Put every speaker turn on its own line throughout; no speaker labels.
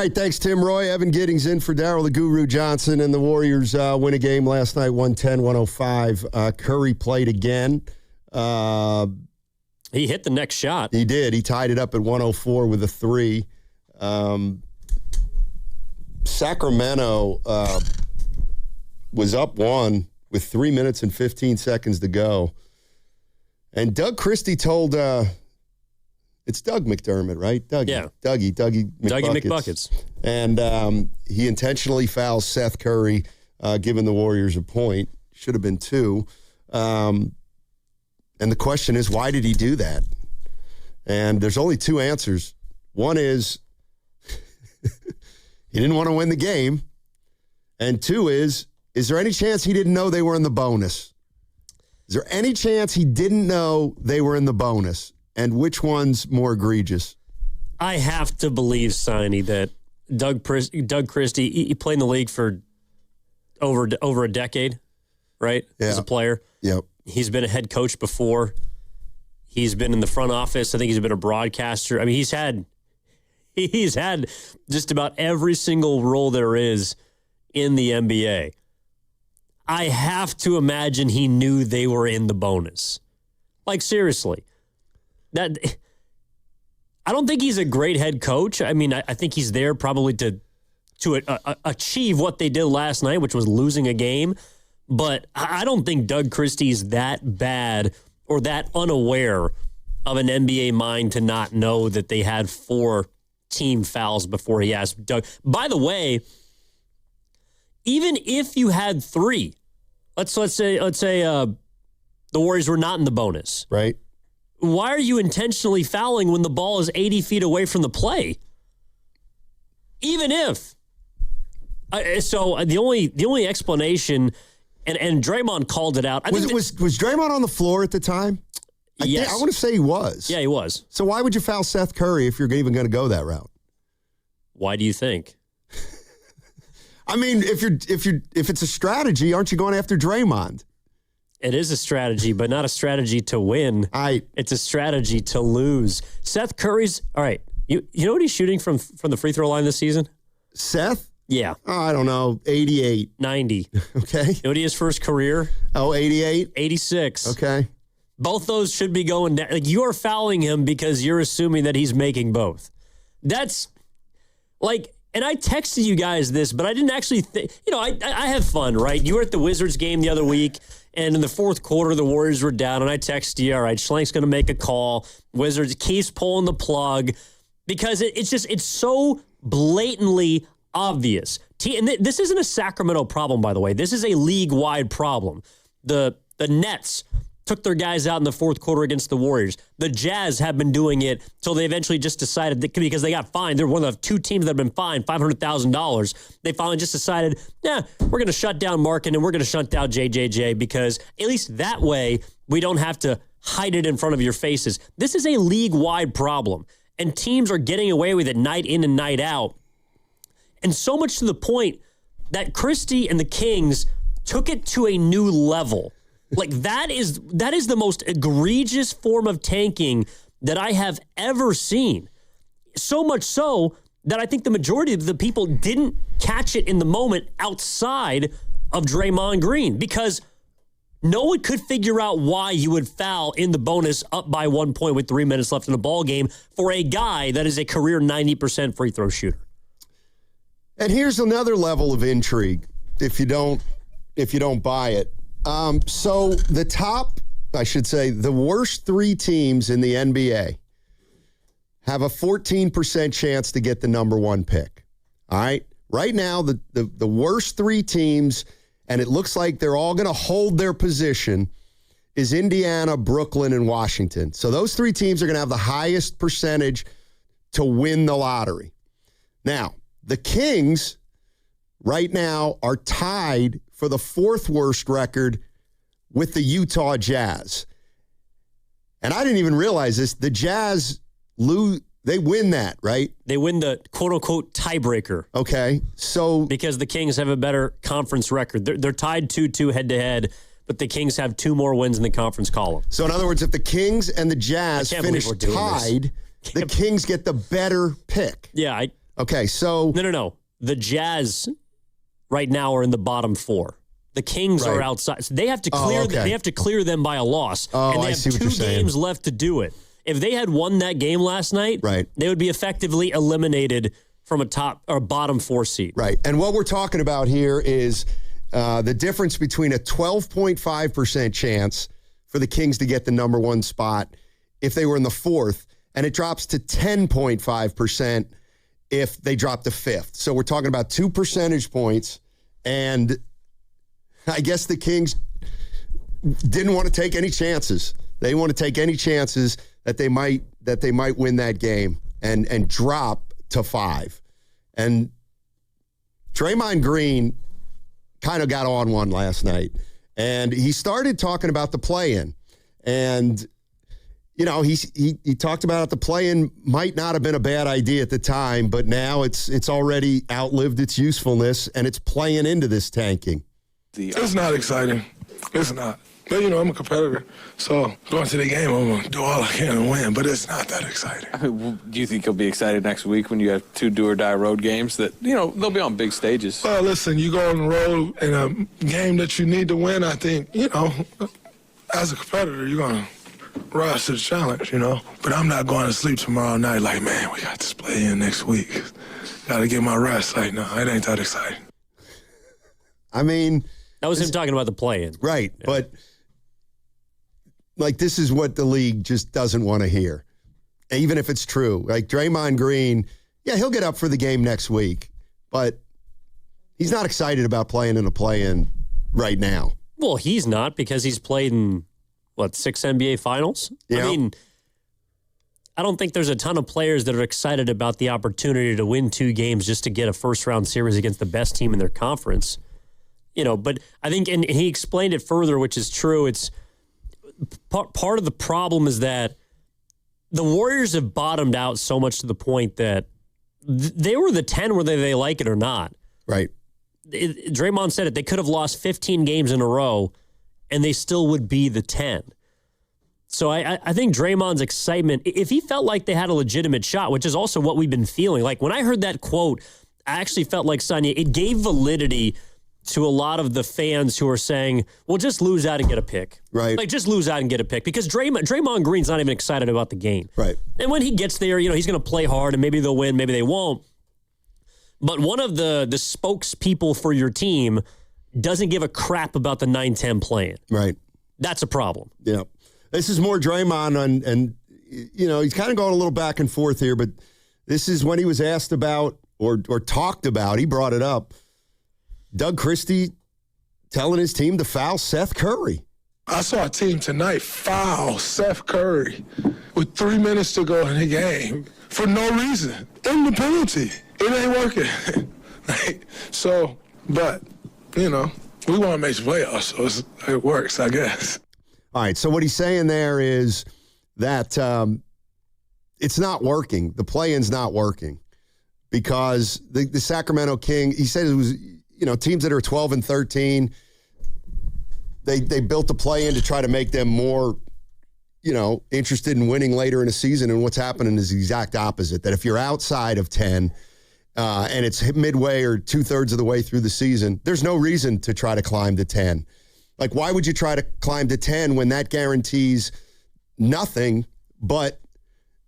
right, thanks, Tim Roy. Evan Giddings in for Darryl the Guru Johnson, and the Warriors win a game last night, 110-105. Curry played again.
He hit the next shot.
He did. He tied it up at 104 with a three. Sacramento was up one with 3 minutes and 15 seconds to go. And Doug Christie told, it's Doug McDermott, right? Dougie.
Yeah.
Dougie McBuckets. And he intentionally fouls Seth Curry, giving the Warriors a point. Should have been two. And the question is, why did he do that? And there's only two answers. One is he didn't want to win the game. And two is there any chance he didn't know they were in the bonus? Is there any chance he didn't know they were in the bonus? And which one's more egregious?
I have to believe, Steiny, that Doug Christie, he played in the league for over a decade, right? Yeah. As a player.
Yep.
He's been a head coach before. He's been in the front office. I think he's been a broadcaster. I mean, he's had just about every single role there is in the NBA. I have to imagine he knew they were in the bonus. Like, seriously. I don't think he's a great head coach. I mean, I think he's there probably to achieve what they did last night, which was losing a game. But I don't think Doug Christie's that bad or that unaware of an NBA mind to not know that they had 4 team fouls before he asked Doug. By the way, even if you had 3, let's say the Warriors were not in the bonus,
right?
Why are you intentionally fouling when the ball is 80 feet away from the play? Even if. So the only explanation, and Draymond called it out.
Was Draymond on the floor at the time?
Yes.
I want to say he was.
Yeah, he was.
So why would you foul Seth Curry if you're even going to go that route?
Why do you think?
I mean, if it's a strategy, aren't you going after Draymond?
It is a strategy, but not a strategy to win. It's a strategy to lose. Seth Curry's all right. You know what he's shooting from the free throw line this season?
Seth?
Yeah.
Oh, I don't know. 88.
90.
Okay.
You know what he is for his career?
Oh, 88?
86.
Okay.
Both those should be going down. Like, you are fouling him because you're assuming that he's making both. That's like, and I texted you guys this, but I didn't actually think, I have fun, right? You were at the Wizards game the other week, and in the fourth quarter, the Warriors were down, and I texted you, all right, Schlank's going to make a call. Wizards keeps pulling the plug because it's so blatantly obvious. And this isn't a Sacramento problem, by the way. This is a league-wide problem. The Nets took their guys out in the fourth quarter against the Warriors. The Jazz have been doing it till they eventually just decided that because they got fined. They're one of the 2 teams that have been fined $500,000. They finally just decided, we're going to shut down Markin and we're going to shut down JJJ because at least that way we don't have to hide it in front of your faces. This is a league-wide problem, and teams are getting away with it night in and night out. And so much to the point that Christie and the Kings took it to a new level. Like, that is the most egregious form of tanking that I have ever seen. So much so that I think the majority of the people didn't catch it in the moment outside of Draymond Green because no one could figure out why you would foul in the bonus up by 1 point with 3 minutes left in the ball game for a guy that is a career 90% free throw shooter.
And here's another level of intrigue if you don't buy it. So the worst 3 teams in the NBA have a 14% chance to get the number 1 pick. All right. Right now, the worst 3 teams, and it looks like they're all going to hold their position, is Indiana, Brooklyn, and Washington. So those 3 teams are going to have the highest percentage to win the lottery. Now, the Kings right now are tied for the 4th worst record with the Utah Jazz. And I didn't even realize this. The Jazz they win that, right?
They win the quote-unquote tiebreaker.
Okay. So
because the Kings have a better conference record. They're tied 2-2 head-to-head, but the Kings have 2 more wins in the conference column.
So in other words, if the Kings and the Jazz finish tied, the Kings get the better pick.
Yeah,
Okay, so
No. The Jazz right now are in the bottom 4. The Kings are outside. So they have to clear. They have to clear them by a loss. And they have 2 games left to do it. If they had won that game last night, they would be effectively eliminated from a top or bottom 4 seed.
Right. And what we're talking about here is the difference between a 12.5% chance for the Kings to get the number 1 spot if they were in the 4th, and it drops to 10.5% if they drop to 5th. So we're talking about 2 percentage points, and I guess the Kings didn't want to take any chances. They didn't want to take any chances that they might win that game and drop to 5. And Draymond Green kind of got on one last night, and he started talking about the play-in. And you know, he talked about it. The play-in might not have been a bad idea at the time, but now it's already outlived its usefulness, and it's playing into this tanking.
It's not exciting. It's not. But, you know, I'm a competitor, so going to the game, I'm going to do all I can and win, but it's not that exciting.
I mean, do you think you'll be excited next week when you have 2 do-or-die road games that, you know, they'll be on big stages?
Well, listen, you go on the road in a game that you need to win, I think, you know, as a competitor, you're going to rise to the challenge, you know. But I'm not going to sleep tomorrow night like, man, we got this play-in next week. Got to get my rest. Like, no, it ain't that exciting.
I mean...
That was him talking about the play-in.
Right, yeah. But... like, this is what the league just doesn't want to hear, even if it's true. Like, Draymond Green, yeah, he'll get up for the game next week, but he's not excited about playing in a play-in right now.
Well, he's not, because he's played in, 6 NBA Finals?
Yeah.
I mean, I don't think there's a ton of players that are excited about the opportunity to win 2 games just to get a first-round series against the best team in their conference. You know, but I think, and he explained it further, which is true, it's, part of the problem is that the Warriors have bottomed out so much to the point that they were the 10 whether they like it or not.
Right.
Draymond said it. They could have lost 15 games in a row, and they still would be the 10. So I think Draymond's excitement, if he felt like they had a legitimate shot, which is also what we've been feeling. Like, when I heard that quote, I actually felt like, Steiny, it gave validity to a lot of the fans who are saying, well, just lose out and get a pick.
Right.
Like, just lose out and get a pick. Because Draymond Green's not even excited about the game.
Right.
And when he gets there, you know, he's going to play hard, and maybe they'll win, maybe they won't. But one of the spokespeople for your team doesn't give a crap about the 9-10 play-in.
Right.
That's a problem.
Yeah. This is more Draymond, and you know, he's kind of going a little back and forth here, but this is when he was asked about or talked about, he brought it up, Doug Christie telling his team to foul Seth Curry.
I saw a team tonight foul Seth Curry with 3 minutes to go in the game for no reason. In the penalty. It ain't working. But, you know, we want to make the playoffs, so it works, I guess.
All right, so what he's saying there is that it's not working. The play-in's not working because the Sacramento King, he said it was, you know, teams that are 12 and 13, they built the play-in to try to make them more, you know, interested in winning later in the season. And what's happening is the exact opposite, that if you're outside of 10 and it's midway or 2/3 of the way through the season, there's no reason to try to climb to 10. Like, why would you try to climb to 10 when that guarantees nothing but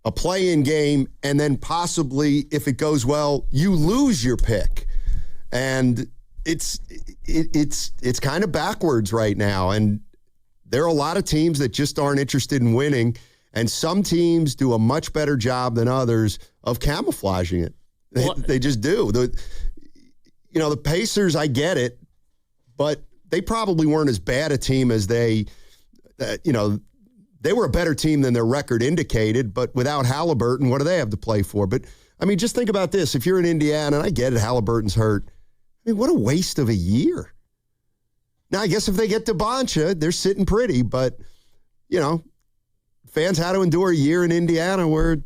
a play-in game, and then possibly, if it goes well, you lose your pick? And it's kind of backwards right now. And there are a lot of teams that just aren't interested in winning, and some teams do a much better job than others of camouflaging it. They just do. The Pacers, I get it, but they probably weren't as bad a team as they were a better team than their record indicated, but without Halliburton, what do they have to play for? But, I mean, just think about this. If you're in Indiana, and I get it, Halliburton's hurt, I mean, what a waste of a year. Now, I guess if they get Deboncha, they're sitting pretty, but, you know, fans had to endure a year in Indiana where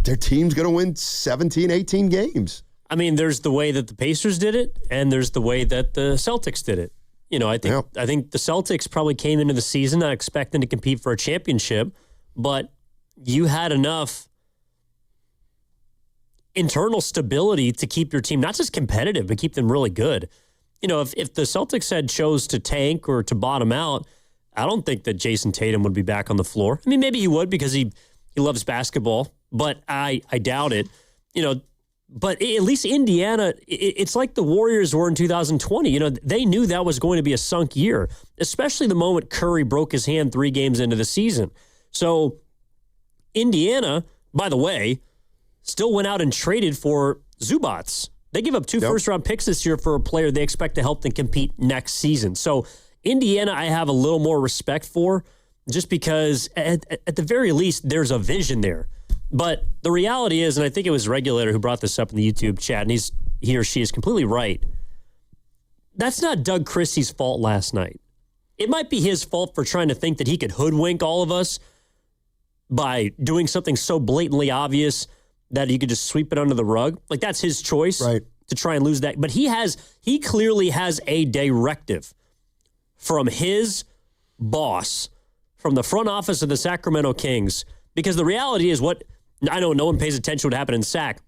their team's going to win 17, 18 games.
I mean, there's the way that the Pacers did it, and there's the way that the Celtics did it. You know, I think the Celtics probably came into the season not expecting to compete for a championship, but you had enough internal stability to keep your team not just competitive, but keep them really good. You know, if the Celtics had chose to tank or to bottom out, I don't think that Jason Tatum would be back on the floor. I mean, maybe he would because he loves basketball, but I doubt it. You know, but at least Indiana, it's like the Warriors were in 2020. You know, they knew that was going to be a sunk year, especially the moment Curry broke his hand 3 games into the season. So Indiana, by the way, still went out and traded for Zubats. They give up 2 first-round picks this year for a player they expect to help them compete next season. So Indiana, I have a little more respect for, just because at the very least, there's a vision there. But the reality is, and I think it was Regulator who brought this up in the YouTube chat, and he or she is completely right. That's not Doug Christie's fault last night. It might be his fault for trying to think that he could hoodwink all of us by doing something so blatantly obvious that he could just sweep it under the rug. Like, that's his choice to try and lose that. But he clearly has a directive from his boss, from the front office of the Sacramento Kings, because the reality is I know no one pays attention to what happened in Sac.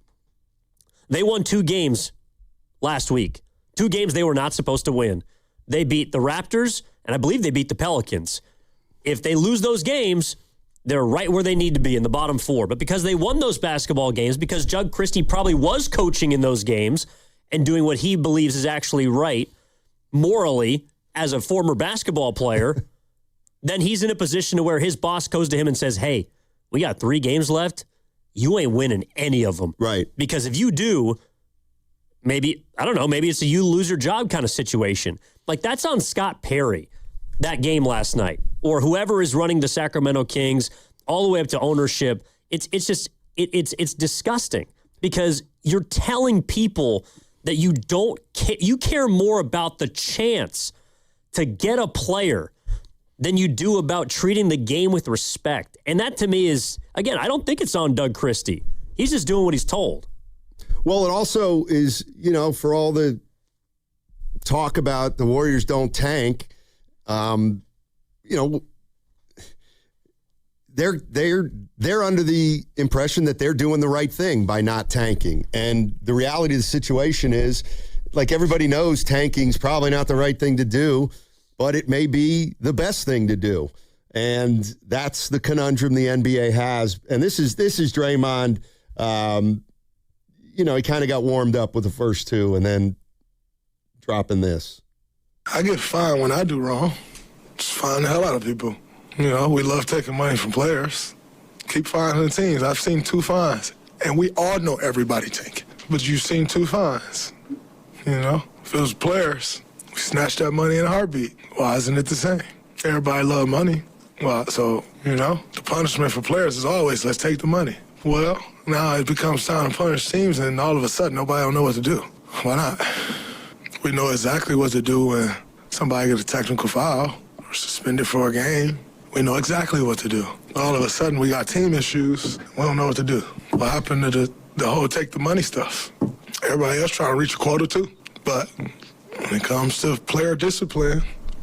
They won 2 games last week. 2 games they were not supposed to win. They beat the Raptors, and I believe they beat the Pelicans. If they lose those games, they're right where they need to be in the bottom 4. But because they won those basketball games, because Doug Christie probably was coaching in those games and doing what he believes is actually right morally as a former basketball player, then he's in a position to where his boss goes to him and says, hey, we got 3 games left. You ain't winning any of them.
Right.
Because if you do, maybe it's a you lose your job kind of situation. Like, that's on Scott Perry, that game last night, or whoever is running the Sacramento Kings all the way up to ownership. It's disgusting because you're telling people that you don't care. You care more about the chance to get a player than you do about treating the game with respect. And that to me is, again, I don't think it's on Doug Christie. He's just doing what he's told.
Well, it also is, you know, for all the talk about the Warriors don't tank, you know, they're under the impression that they're doing the right thing by not tanking. And the reality of the situation is, like, everybody knows tanking's probably not the right thing to do, but it may be the best thing to do. And that's the conundrum the NBA has. And this is Draymond. You know, he kind of got warmed up with the first 2 and then dropping this.
I get fined when I do wrong. Just fine the hell out of people. You know, we love taking money from players. Keep fining the teams. I've seen 2 fines. And we all know everybody tanking. But you've seen 2 fines. You know, if it was players, we snatched that money in a heartbeat. Why isn't it the same? Everybody love money. Well, so, you know, the punishment for players is always, let's take the money. Well, now it becomes time to punish teams, and all of a sudden, nobody don't know what to do. Why not? We know exactly what to do when somebody gets a technical foul or suspended for a game. We know exactly what to do. All of a sudden, we got team issues. We don't know what to do. What happened to the whole take the money stuff? Everybody else trying to reach a quota too. But when it comes to player discipline,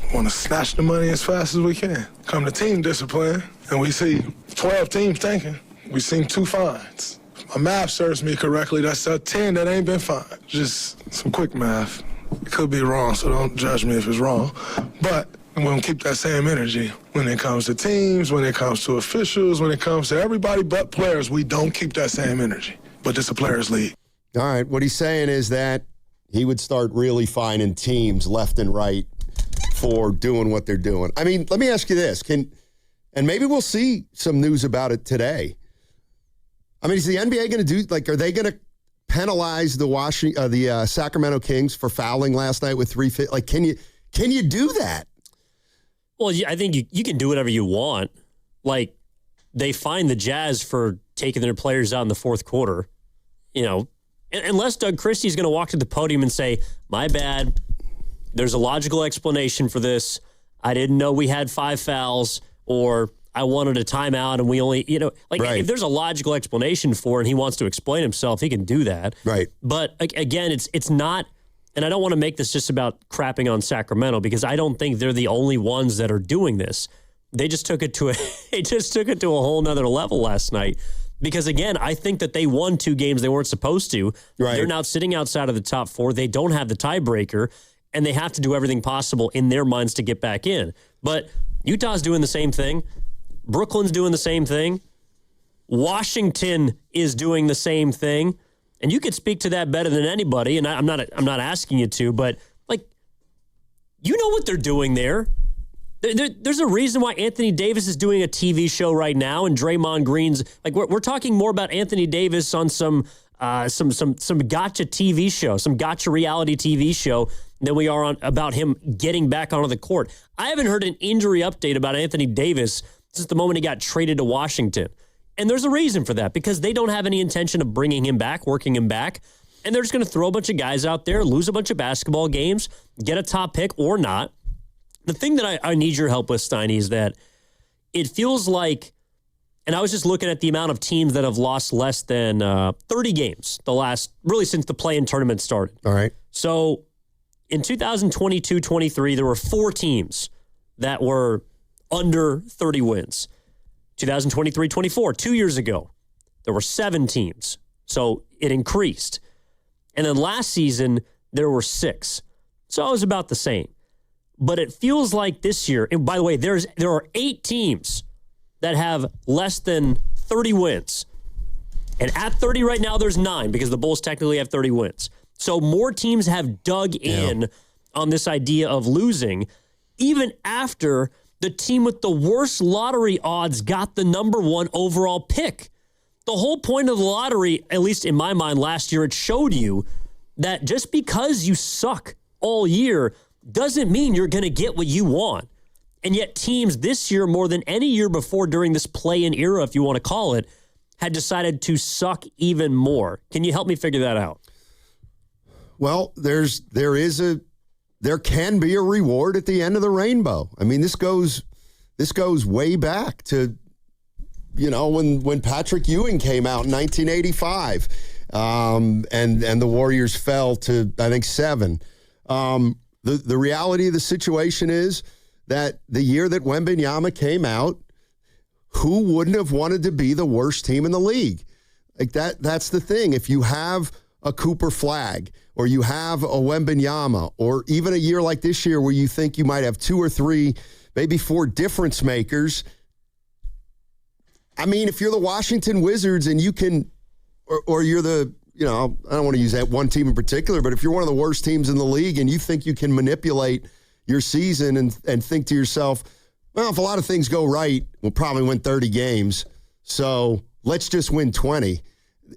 we want to snatch the money as fast as we can. Come to team discipline, and we see 12 teams tanking. We've seen 2 fines. If my math serves me correctly, that's 10 that ain't been fined. Just some quick math. It could be wrong, so don't judge me if it's wrong. But we don't keep that same energy when it comes to teams, when it comes to officials, when it comes to everybody but players. We don't keep that same energy. But it's a players' league.
All right. What he's saying is that he would start really fining teams left and right for doing what they're doing. I mean, let me ask you this. And maybe we'll see some news about it today. I mean, is the NBA going to do, like, are they going to penalize the Sacramento Kings for fouling last night with 3 feet? Like, can you do that?
Well, I think you can do whatever you want. Like, they fined the Jazz for taking their players out in the 4th quarter. You know, unless Doug Christie's going to walk to the podium and say, my bad, there's a logical explanation for this. I didn't know we had 5 fouls, or I wanted a timeout and we only, you know, like,
right.
If there's a logical explanation for it and he wants to explain himself, he can do that.
Right.
But again, it's not, and I don't want to make this just about crapping on Sacramento, because I don't think they're the only ones that are doing this. They just took it to a whole nother level last night. Because, again, I think that they won 2 games they weren't supposed to.
Right.
They're now sitting outside of the top 4. They don't have the tiebreaker, and they have to do everything possible in their minds to get back in. But Utah's doing the same thing. Brooklyn's doing the same thing. Washington is doing the same thing. And you could speak to that better than anybody, and I'm not asking you to, but, like, you know what they're doing there. There's a reason why Anthony Davis is doing a TV show right now, and Draymond Green's like we're talking more about Anthony Davis on some gotcha TV show, some gotcha reality TV show than we are on about him getting back onto the court. I haven't heard an injury update about Anthony Davis since the moment he got traded to Washington, and there's a reason for that because they don't have any intention of bringing him back, working him back, and they're just going to throw a bunch of guys out there, lose a bunch of basketball games, get a top pick or not. The thing that I need your help with, Steiny, is that it feels like, and I was just looking at the amount of teams that have lost less than 30 games really since the play-in tournament started.
All right.
So in 2022-23, there were 4 teams that were under 30 wins. 2023-24, 2 years ago, there were 7 teams. So it increased. And then last season, there were 6. So it was about the same. But it feels like this year, and by the way, there are 8 teams that have less than 30 wins. And at 30 right now, there's 9 because the Bulls technically have 30 wins. So more teams have dug in on this idea of losing, even after the team with the worst lottery odds got the number 1 overall pick. The whole point of the lottery, at least in my mind last year, it showed you that just because you suck all year doesn't mean you're going to get what you want. And yet teams this year, more than any year before during this play-in era, if you want to call it, had decided to suck even more. Can you help me figure that out?
Well, there can be a reward at the end of the rainbow. I mean, this goes way back to, when Patrick Ewing came out in 1985, and the Warriors fell to, I think, 7. The reality of the situation is that the year that Wembanyama came out, who wouldn't have wanted to be the worst team in the league? Like that's the thing. If you have a Cooper Flagg or you have a Wembanyama or even a year like this year where you think you might have 2 or 3, maybe 4 difference makers. I mean, if you're the Washington Wizards and you can, or you're the, I don't want to use that one team in particular, but if you're one of the worst teams in the league and you think you can manipulate your season and think to yourself, well, if a lot of things go right, we'll probably win 30 games. So let's just win 20.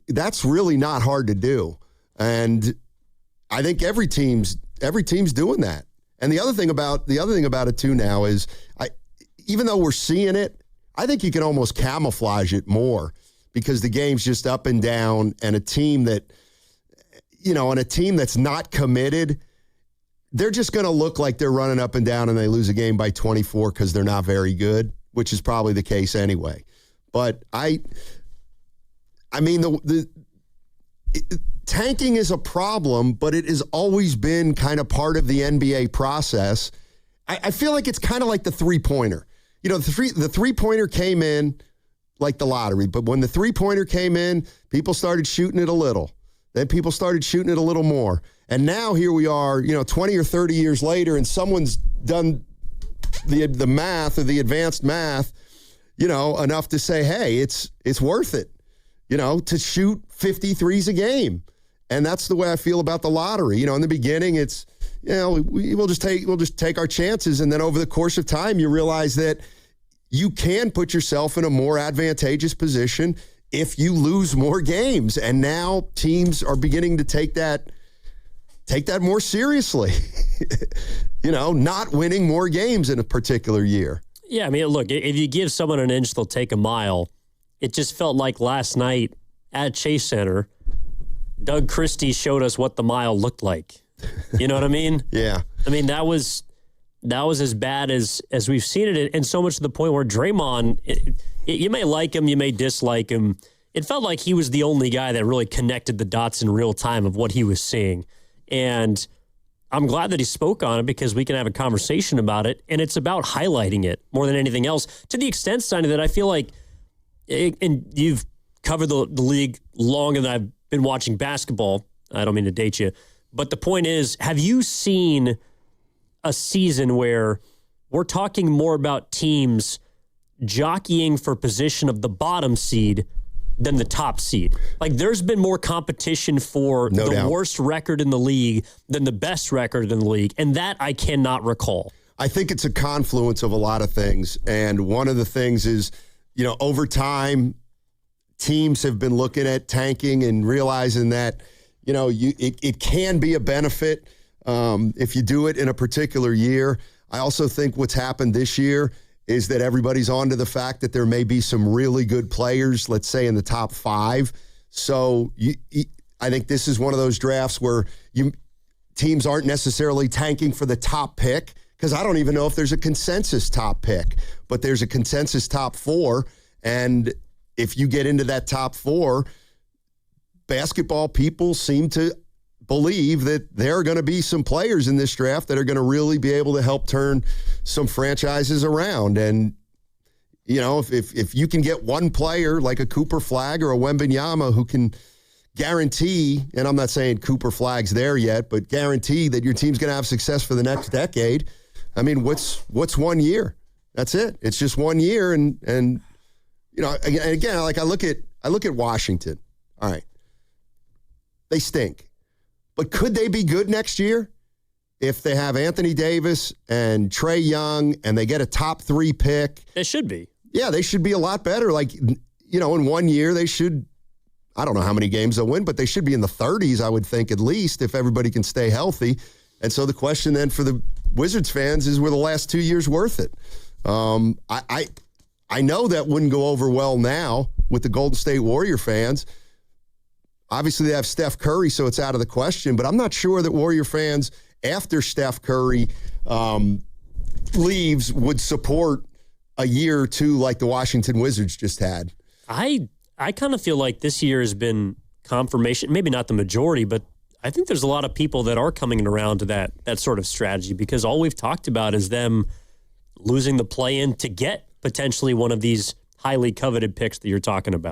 That's really not hard to do. And I think every team's doing that. And the other thing about it too now is even though we're seeing it, I think you can almost camouflage it more. Because the game's just up and down, and a team that's not committed, they're just going to look like they're running up and down and they lose a game by 24 because they're not very good, which is probably the case anyway. But I mean, tanking is a problem, but it has always been kind of part of the NBA process. I feel like it's kind of like the three-pointer. The three-pointer came in like the lottery. But when the three-pointer came in, people started shooting it a little. Then people started shooting it a little more. And now here we are, 20 or 30 years later, and someone's done the math or the advanced math, enough to say, hey, it's worth it, to shoot 50 threes a game. And that's the way I feel about the lottery. In the beginning, it's, we'll just take our chances. And then over the course of time, you realize that you can put yourself in a more advantageous position if you lose more games. And now teams are beginning to take that more seriously, not winning more games in a particular year.
Yeah, I mean, look, if you give someone an inch, they'll take a mile. It just felt like last night at Chase Center, Doug Christie showed us what the mile looked like. You know what I mean?
Yeah.
I mean, that was as bad as we've seen it, and so much to the point where Draymond, you may like him, you may dislike him. It felt like he was the only guy that really connected the dots in real time of what he was seeing. And I'm glad that he spoke on it because we can have a conversation about it, and it's about highlighting it more than anything else, to the extent, Steiny, that I feel like, and you've covered the league longer than I've been watching basketball. I don't mean to date you. But the point is, have you seen a season where we're talking more about teams jockeying for position of the bottom seed than the top seed? Like, there's been more competition for
No
the
doubt.
worst record in the league than the best record in the league, and that I cannot recall.
I think it's a confluence of a lot of things. And one of the things is, over time, teams have been looking at tanking and realizing that, it can be a benefit if you do it in a particular year. I also think what's happened this year is that everybody's on to the fact that there may be some really good players, let's say in the top 5. So I think this is one of those drafts where teams aren't necessarily tanking for the top pick, because I don't even know if there's a consensus top pick, but there's a consensus top 4. And if you get into that top 4, basketball people seem to believe that there are going to be some players in this draft that are going to really be able to help turn some franchises around. And, if you can get one player like a Cooper Flagg or a Wembanyama who can guarantee, and I'm not saying Cooper Flagg's there yet, but guarantee that your team's going to have success for the next decade. I mean, what's 1 year? That's it. It's just 1 year. And again, like I look at Washington. All right. They stink. But could they be good next year if they have Anthony Davis and Trae Young and they get a top 3 pick?
They should be.
Yeah, they should be a lot better. Like, in 1 year, they should, I don't know how many games they'll win, but they should be in the 30s, I would think, at least, if everybody can stay healthy. And so the question then for the Wizards fans is, were the last 2 years worth it? I know that wouldn't go over well now with the Golden State Warrior fans. Obviously, they have Steph Curry, so it's out of the question. But I'm not sure that Warrior fans, after Steph Curry leaves, would support a year or two like the Washington Wizards just had.
I kind of feel like this year has been confirmation, maybe not the majority, but I think there's a lot of people that are coming around to that sort of strategy, because all we've talked about is them losing the play-in to get potentially one of these highly coveted picks that you're talking about.